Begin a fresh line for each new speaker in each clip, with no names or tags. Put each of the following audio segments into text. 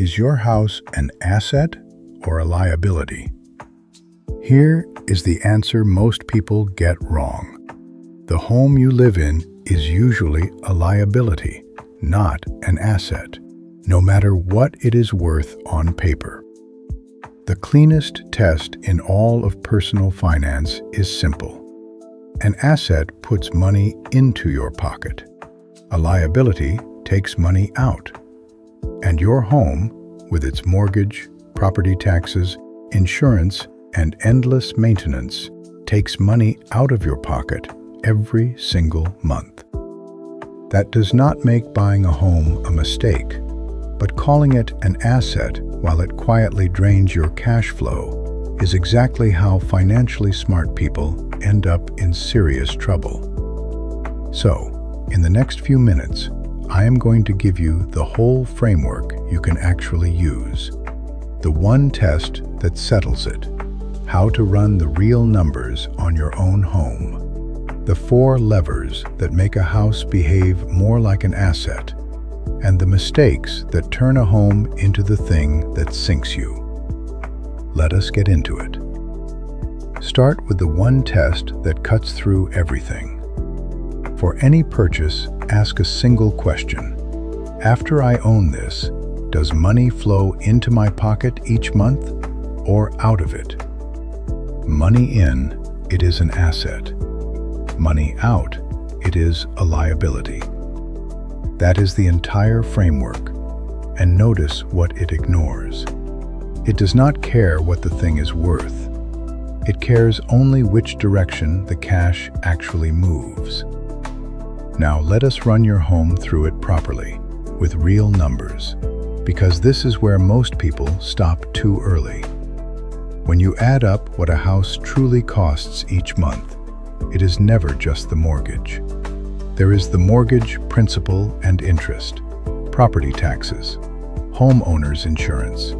Is your house an asset or a liability? Here is the answer most people get wrong. The home you live in is usually a liability, not an asset, no matter what it is worth on paper. The cleanest test in all of personal finance is simple. An asset puts money into your pocket. A liability takes money out. And your home, with its mortgage, property taxes, insurance, and endless maintenance, takes money out of your pocket every single month. That does not make buying a home a mistake, but calling it an asset while it quietly drains your cash flow is exactly how financially smart people end up in serious trouble. So, in the next few minutes, I am going to give you the whole framework you can actually use. The one test that settles it. How to run the real numbers on your own home. The 4 levers that make a house behave more like an asset. And the mistakes that turn a home into the thing that sinks you. Let us get into it. Start with the one test that cuts through everything. For any purchase, ask a single question. After I own this, does money flow into my pocket each month or out of it? Money in, it is an asset. Money out, it is a liability. That is the entire framework, and notice what it ignores. It does not care what the thing is worth. It cares only which direction the cash actually moves. Now let us run your home through it properly, with real numbers, because this is where most people stop too early. When you add up what a house truly costs each month, it is never just the mortgage. There is the mortgage, principal, and interest, property taxes, homeowner's insurance,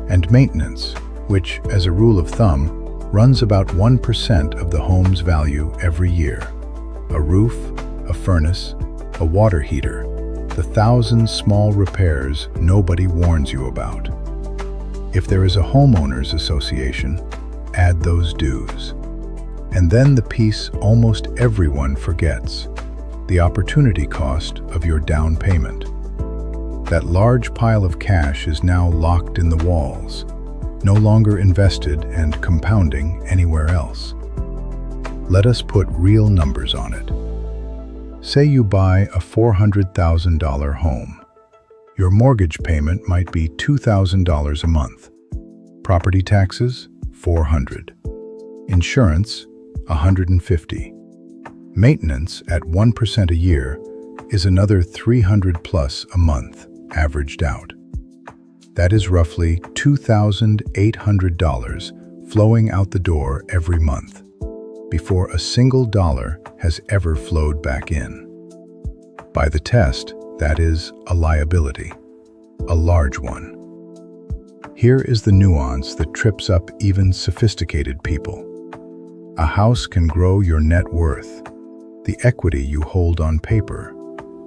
and maintenance, which, as a rule of thumb, runs about 1% of the home's value every year. A roof, a furnace, a water heater, the 1,000 small repairs nobody warns you about. If there is a homeowners association, add those dues. And then the piece almost everyone forgets, the opportunity cost of your down payment. That large pile of cash is now locked in the walls, no longer invested and compounding anywhere else. Let us put real numbers on it. Say you buy a $400,000 home. Your mortgage payment might be $2,000 a month. Property taxes, $400. Insurance, $150. Maintenance at 1% a year is another $300 plus a month, averaged out. That is roughly $2,800 flowing out the door every month, before a single dollar has ever flowed back in. By the test, that is a liability, a large one. Here is the nuance that trips up even sophisticated people. A house can grow your net worth, the equity you hold on paper,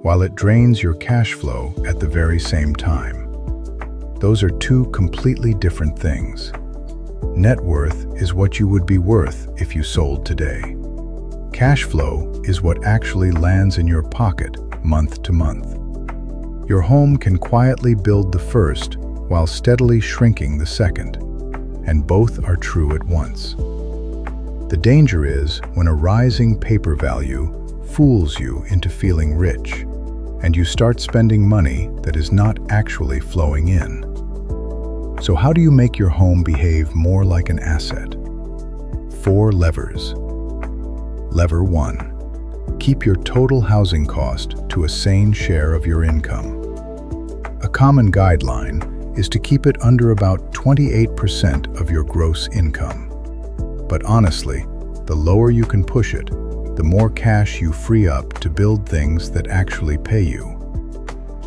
while it drains your cash flow at the very same time. Those are 2 completely different things. Net worth is what you would be worth if you sold today. Cash flow is what actually lands in your pocket month to month. Your home can quietly build the first while steadily shrinking the second, and both are true at once. The danger is when a rising paper value fools you into feeling rich, and you start spending money that is not actually flowing in. So how do you make your home behave more like an asset? 4 levers. Lever 1. Keep your total housing cost to a sane share of your income. A common guideline is to keep it under about 28% of your gross income. But honestly, the lower you can push it, the more cash you free up to build things that actually pay you.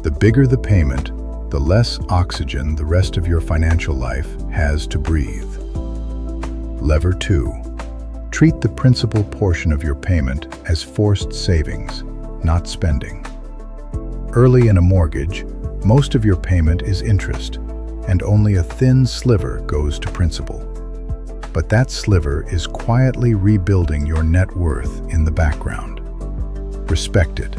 The bigger the payment, the less oxygen the rest of your financial life has to breathe. Lever 2. Treat the principal portion of your payment as forced savings, not spending. Early in a mortgage, most of your payment is interest, and only a thin sliver goes to principal. But that sliver is quietly rebuilding your net worth in the background. Respect it.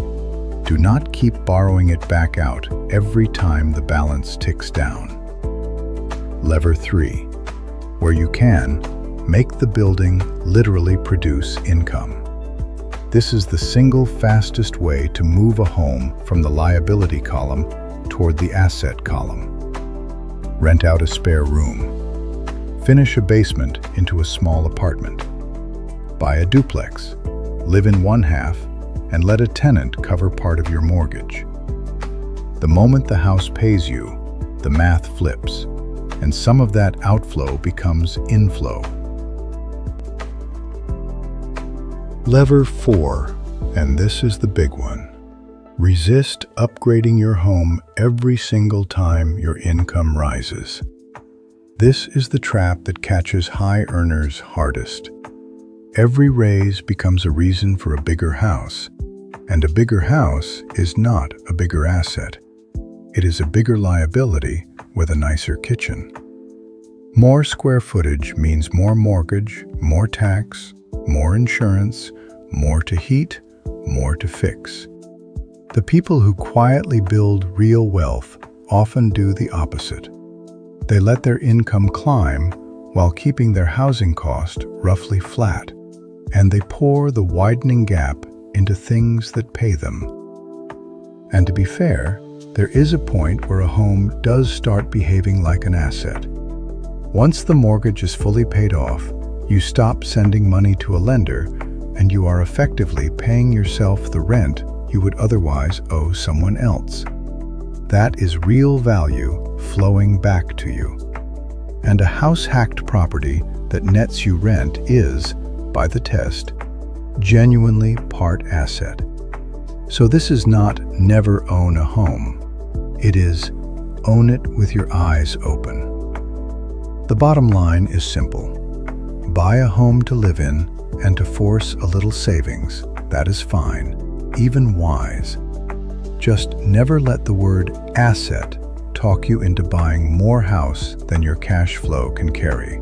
Do not keep borrowing it back out every time the balance ticks down. Lever 3. Where you can, make the building literally produce income. This is the single fastest way to move a home from the liability column toward the asset column. Rent out a spare room. Finish a basement into a small apartment. Buy a duplex. Live in one half and let a tenant cover part of your mortgage. The moment the house pays you, the math flips, and some of that outflow becomes inflow. Lever 4, and this is the big one. Resist upgrading your home every single time your income rises. This is the trap that catches high earners hardest. Every raise becomes a reason for a bigger house, and a bigger house is not a bigger asset. It is a bigger liability with a nicer kitchen. More square footage means more mortgage, more tax, more insurance, more to heat, more to fix. The people who quietly build real wealth often do the opposite. They let their income climb while keeping their housing cost roughly flat, and they pour the widening gap into things that pay them. And to be fair, there is a point where a home does start behaving like an asset. Once the mortgage is fully paid off, you stop sending money to a lender, and you are effectively paying yourself the rent you would otherwise owe someone else. That is real value flowing back to you. And a house-hacked property that nets you rent is, by the test, genuinely part asset. So this is not never own a home. It is own it with your eyes open. The bottom line is simple. Buy a home to live in and to force a little savings. That is fine, even wise. Just never let the word asset talk you into buying more house than your cash flow can carry.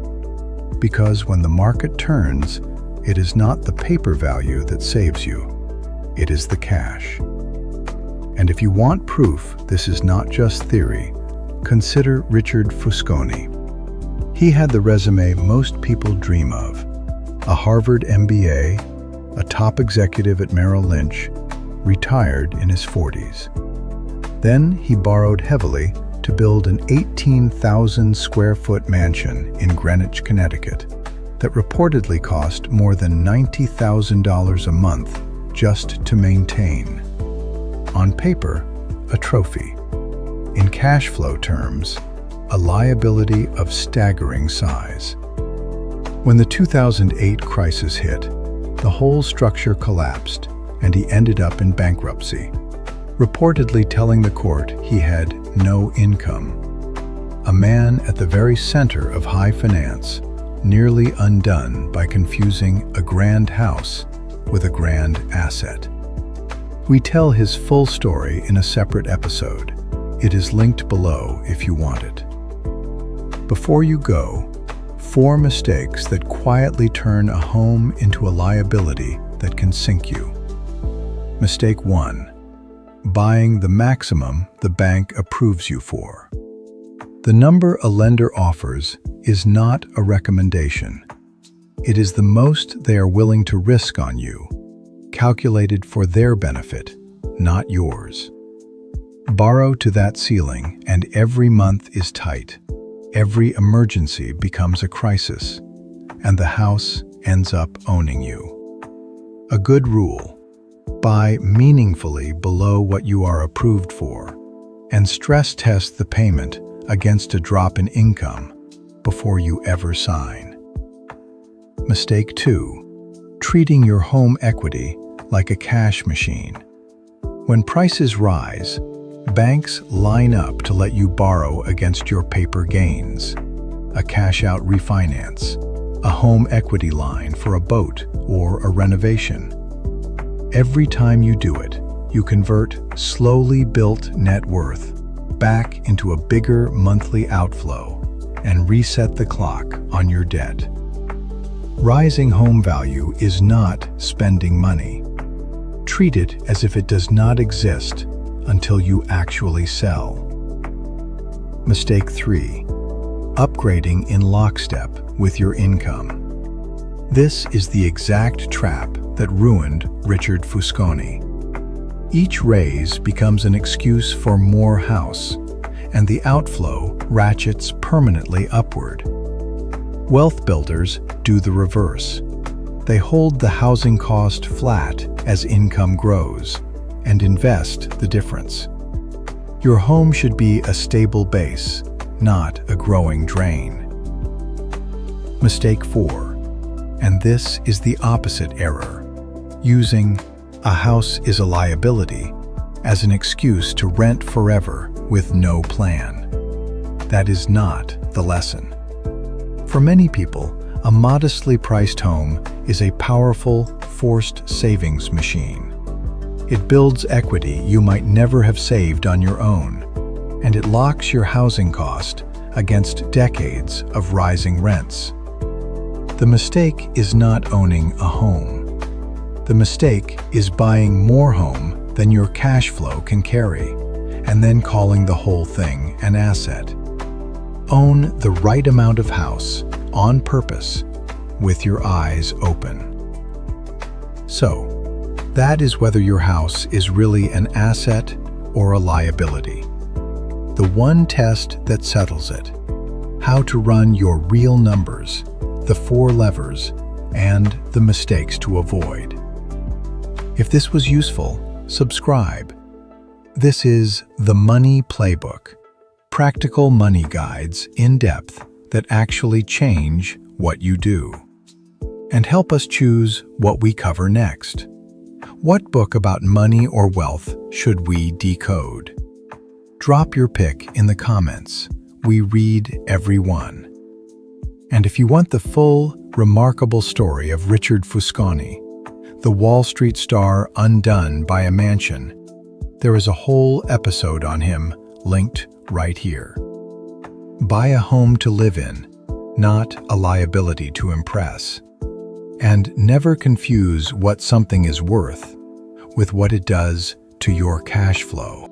Because when the market turns, it is not the paper value that saves you. It is the cash. And if you want proof this is not just theory, consider Richard Fuscone. He had the resume most people dream of. A Harvard MBA, a top executive at Merrill Lynch, retired in his 40s. Then he borrowed heavily to build an 18,000 square foot mansion in Greenwich, Connecticut that reportedly cost more than $90,000 a month just to maintain. On paper, a trophy. In cash flow terms, a liability of staggering size. When the 2008 crisis hit, the whole structure collapsed, and he ended up in bankruptcy, reportedly telling the court he had no income. A man at the very center of high finance, nearly undone by confusing a grand house with a grand asset. We tell his full story in a separate episode. It is linked below if you want it. Before you go, 4 mistakes that quietly turn a home into a liability that can sink you. Mistake 1. Buying the maximum the bank approves you for. The number a lender offers is not a recommendation. It is the most they are willing to risk on you, calculated for their benefit, not yours. Borrow to that ceiling, and every month is tight. Every emergency becomes a crisis, and the house ends up owning you. A good rule: buy meaningfully below what you are approved for, and stress test the payment against a drop in income before you ever sign. Mistake 2. Treating your home equity like a cash machine. When prices rise, banks line up to let you borrow against your paper gains. A cash-out refinance, a home equity line for a boat or a renovation. Every time you do it, you convert slowly built net worth back into a bigger monthly outflow and reset the clock on your debt. Rising home value is not spending money. Treat it as if it does not exist until you actually sell. Mistake 3. Upgrading in lockstep with your income. This is the exact trap that ruined Richard Fuscone. Each raise becomes an excuse for more house, and the outflow ratchets permanently upward. Wealth builders do the reverse. They hold the housing cost flat as income grows and invest the difference. Your home should be a stable base, not a growing drain. Mistake 4. And this is the opposite error. Using "a house is a liability" as an excuse to rent forever with no plan. That is not the lesson. For many people, a modestly priced home is a powerful, forced savings machine. It builds equity you might never have saved on your own, and it locks your housing cost against decades of rising rents. The mistake is not owning a home. The mistake is buying more home than your cash flow can carry, and then calling the whole thing an asset. Own the right amount of house on purpose with your eyes open. So, that is whether your house is really an asset or a liability. The one test that settles it. How to run your real numbers, the 4 levers, and the mistakes to avoid. If this was useful, subscribe. This is the Money Playbook. Practical money guides in depth that actually change what you do. And help us choose what we cover next. What book about money or wealth should we decode? Drop your pick in the comments. We read every one. And if you want the full, remarkable story of Richard Fuscone, the Wall Street star undone by a mansion, there is a whole episode on him linked right here. Buy a home to live in, not a liability to impress. And never confuse what something is worth with what it does to your cash flow.